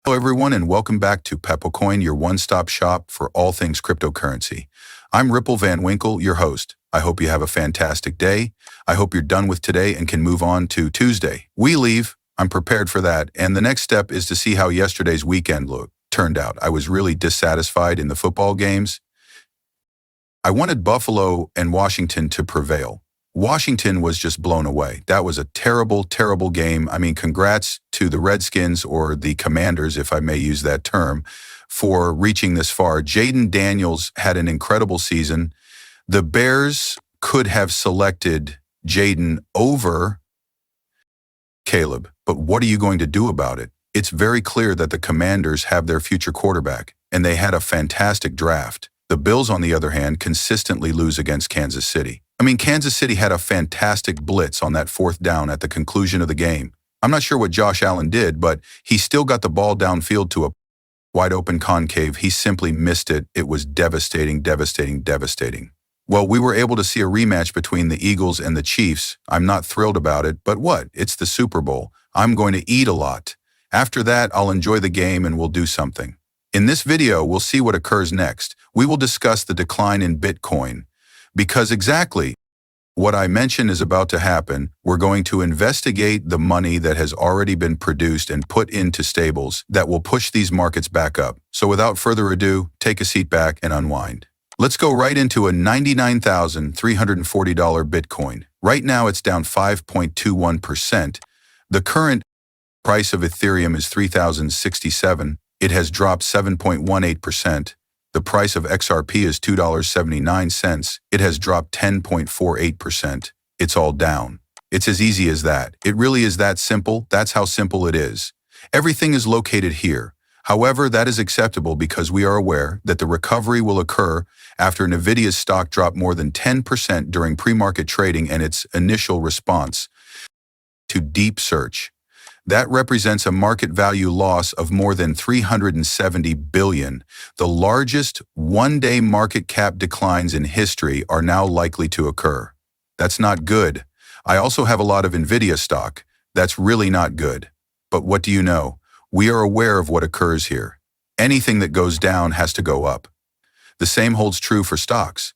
Hello everyone and welcome back to PeppleCoin, your one-stop shop for all things cryptocurrency. I'm Ripple Van Winkle, your host. I hope you have a fantastic day. I hope you're done with today and can move on to Tuesday. We leave. I'm prepared for that. And the next step is to see how yesterday's weekend turned out. I was really dissatisfied in the football games. I wanted Buffalo and Washington to prevail. Washington was just blown away. That was a terrible, terrible game. I mean, congrats to the Redskins, or the Commanders, if I may use that term, for reaching this far. Jaden Daniels had an incredible season. The Bears could have selected Jaden over Caleb, but what are you going to do about it? It's very clear that the Commanders have their future quarterback, and they had a fantastic draft. The Bills, on the other hand, consistently lose against Kansas City. I mean, Kansas City had a fantastic blitz on that fourth down at the conclusion of the game. I'm not sure what Josh Allen did, but he still got the ball downfield to a wide open concave. He simply missed it. It was devastating, devastating, devastating. Well, we were able to see a rematch between the Eagles and the Chiefs. I'm not thrilled about it, but what? It's the Super Bowl. I'm going to eat a lot. After that, I'll enjoy the game and we'll do something. In this video, we'll see what occurs next. We will discuss the decline in Bitcoin, because exactly what I mentioned is about to happen. We're going to investigate the money that has already been produced and put into stables that will push these markets back up. So without further ado, take a seat back and unwind. Let's go right into a $99,340 Bitcoin. Right now, it's down 5.21%. The current price of Ethereum is $3,067. It has dropped 7.18%. The price of XRP is $2.79. It has dropped 10.48%. It's all down. It's as easy as that. It really is that simple. That's how simple it is. Everything is located here. However, that is acceptable because we are aware that the recovery will occur after Nvidia's stock dropped more than 10% during pre-market trading and its initial response to deep search. That represents a market value loss of more than $370 billion. The largest one-day market cap declines in history are now likely to occur. That's not good. I also have a lot of Nvidia stock. That's really not good. But what do you know? We are aware of what occurs here. Anything that goes down has to go up. The same holds true for stocks.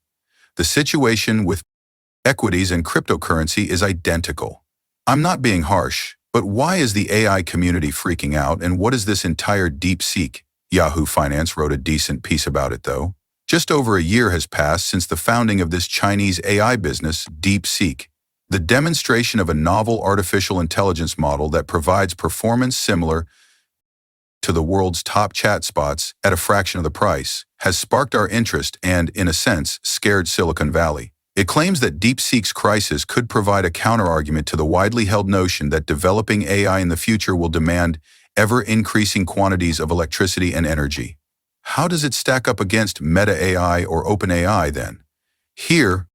The situation with equities and cryptocurrency is identical. I'm not being harsh. But why is the AI community freaking out, and what is this entire DeepSeek? Yahoo Finance wrote a decent piece about it, though. Just over a year has passed since the founding of this Chinese AI business, DeepSeek. The demonstration of a novel artificial intelligence model that provides performance similar to the world's top chat spots at a fraction of the price has sparked our interest and, in a sense, scared Silicon Valley. It claims that DeepSeek's crisis could provide a counterargument to the widely held notion that developing AI in the future will demand ever-increasing quantities of electricity and energy. How does it stack up against Meta AI or OpenAI then? Here,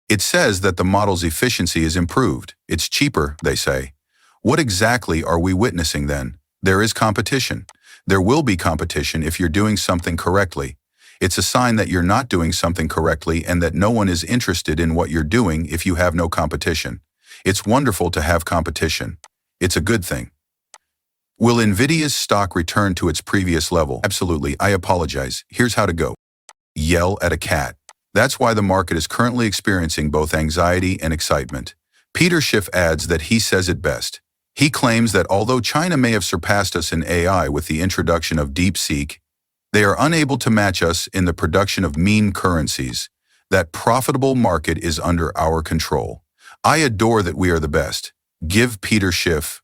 it says that the model's efficiency is improved. It's cheaper, they say. What exactly are we witnessing then? There is competition. There will be competition if you're doing something correctly. It's a sign that you're not doing something correctly and that no one is interested in what you're doing if you have no competition. It's wonderful to have competition. It's a good thing. Will Nvidia's stock return to its previous level? Absolutely. I apologize. Here's how to go. Yell at a cat. That's why the market is currently experiencing both anxiety and excitement. Peter Schiff adds that he says it best. He claims that although China may have surpassed us in AI with the introduction of DeepSeek, they are unable to match us in the production of meme currencies. That profitable market is under our control. I adore that we are the best. Give Peter Schiff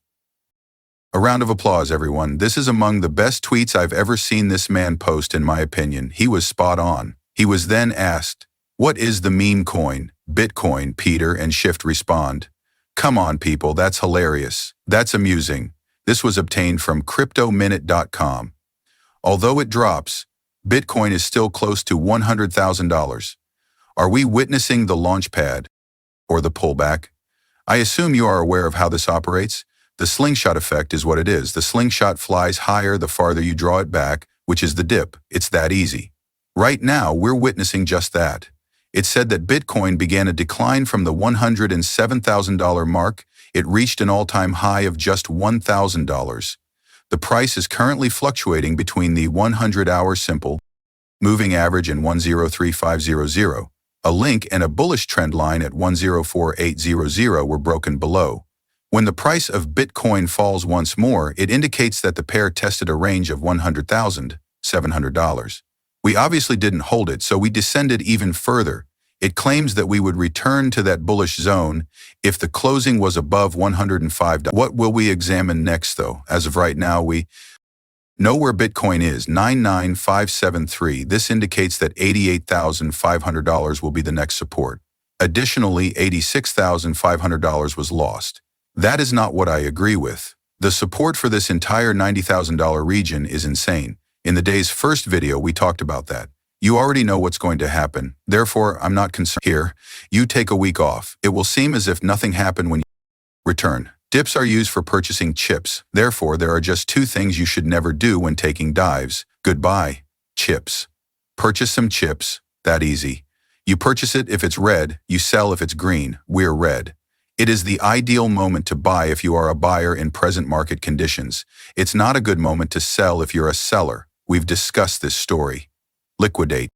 a round of applause, everyone. This is among the best tweets I've ever seen this man post, in my opinion. He was spot on. He was then asked, "What is the meme coin?" "Bitcoin," Peter and Schiff respond. Come on, people, that's hilarious. That's amusing. This was obtained from CryptoMinute.com. Although it drops, Bitcoin is still close to $100,000. Are we witnessing the launchpad or the pullback? I assume you are aware of how this operates. The slingshot effect is what it is. The slingshot flies higher the farther you draw it back, which is the dip. It's that easy. Right now, we're witnessing just that. It said that Bitcoin began a decline from the $107,000 mark. It reached an all-time high of just $1,000. The price is currently fluctuating between the 100-hour simple moving average and 103500. A link and a bullish trend line at 104800 were broken below. When the price of Bitcoin falls once more, it indicates that the pair tested a range of $100,700. We obviously didn't hold it, so we descended even further. It claims that we would return to that bullish zone if the closing was above $105. What will we examine next, though? As of right now, we know where Bitcoin is, 99573. This indicates that $88,500 will be the next support. Additionally, $86,500 was lost. That is not what I agree with. The support for this entire $90,000 region is insane. In the day's first video, we talked about that. You already know what's going to happen. Therefore, I'm not concerned. Here, you take a week off. It will seem as if nothing happened when you return. Dips are used for purchasing chips. Therefore, there are just two things you should never do when taking dives. Goodbye, chips. Purchase some chips. That easy. You purchase it if it's red. You sell if it's green. We're red. It is the ideal moment to buy if you are a buyer in present market conditions. It's not a good moment to sell if you're a seller. We've discussed this story. Liquidate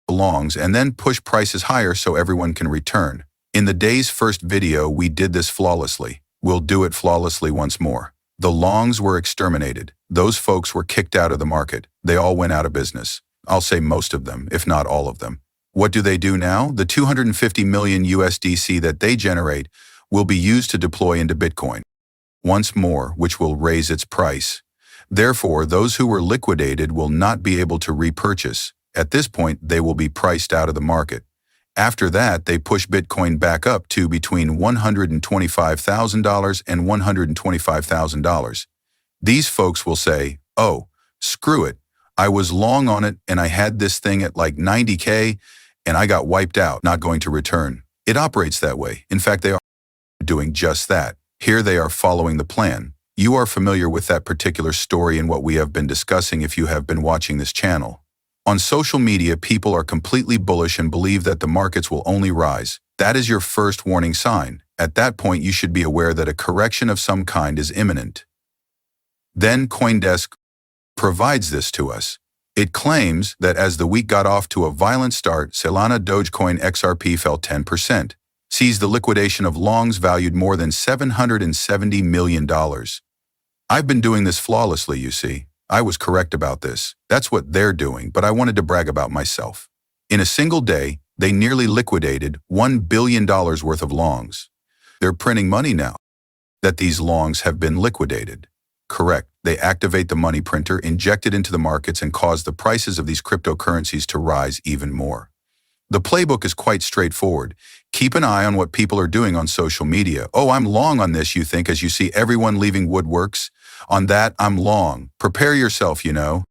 belongs and then push prices higher so everyone can return. In the day's first video, we did this flawlessly. We'll do it flawlessly once more. The longs were exterminated. Those folks were kicked out of the market. They all went out of business. I'll say most of them, if not all of them. What do they do now? The 250 million USDC that they generate will be used to deploy into Bitcoin once more, which will raise its price. Therefore, those who were liquidated will not be able to repurchase. At this point, they will be priced out of the market. After that, they push Bitcoin back up to between $125,000 and $125,000. These folks will say, oh, screw it. I was long on it and I had this thing at like 90K and I got wiped out, not going to return. It operates that way. In fact, they are doing just that. Here they are following the plan. You are familiar with that particular story and what we have been discussing if you have been watching this channel. On social media, people are completely bullish and believe that the markets will only rise. That is your first warning sign. At that point, you should be aware that a correction of some kind is imminent. Then CoinDesk provides this to us. It claims that as the week got off to a violent start, Solana Dogecoin XRP fell 10%, sees the liquidation of longs valued more than $770 million. I've been doing this flawlessly, you see. I was correct about this. That's what they're doing, but I wanted to brag about myself. In a single day, they nearly liquidated $1 billion worth of longs. They're printing money now that these longs have been liquidated. Correct. They activate the money printer, inject it into the markets, and cause the prices of these cryptocurrencies to rise even more. The playbook is quite straightforward. Keep an eye on what people are doing on social media. Oh, I'm long on this, you think, as you see everyone leaving woodworks. On that, I'm long. Prepare yourself, you know.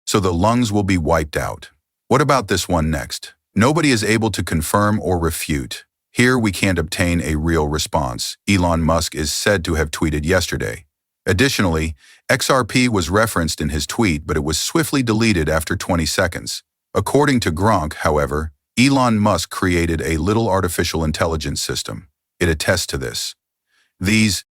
So the lungs will be wiped out. What about this one next? Nobody is able to confirm or refute. Here we can't obtain a real response. Elon Musk is said to have tweeted yesterday. Additionally, XRP was referenced in his tweet, but it was swiftly deleted after 20 seconds. According to Gronk, however, Elon Musk created a little artificial intelligence system. It attests to this. These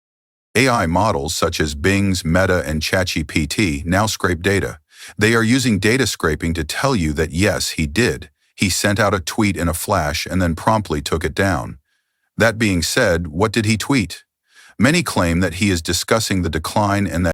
AI models such as Bing's, Meta, and ChatGPT now scrape data. They are using data scraping to tell you that yes, he did. He sent out a tweet in a flash and then promptly took it down. That being said, what did he tweet? Many claim that he is discussing the decline and that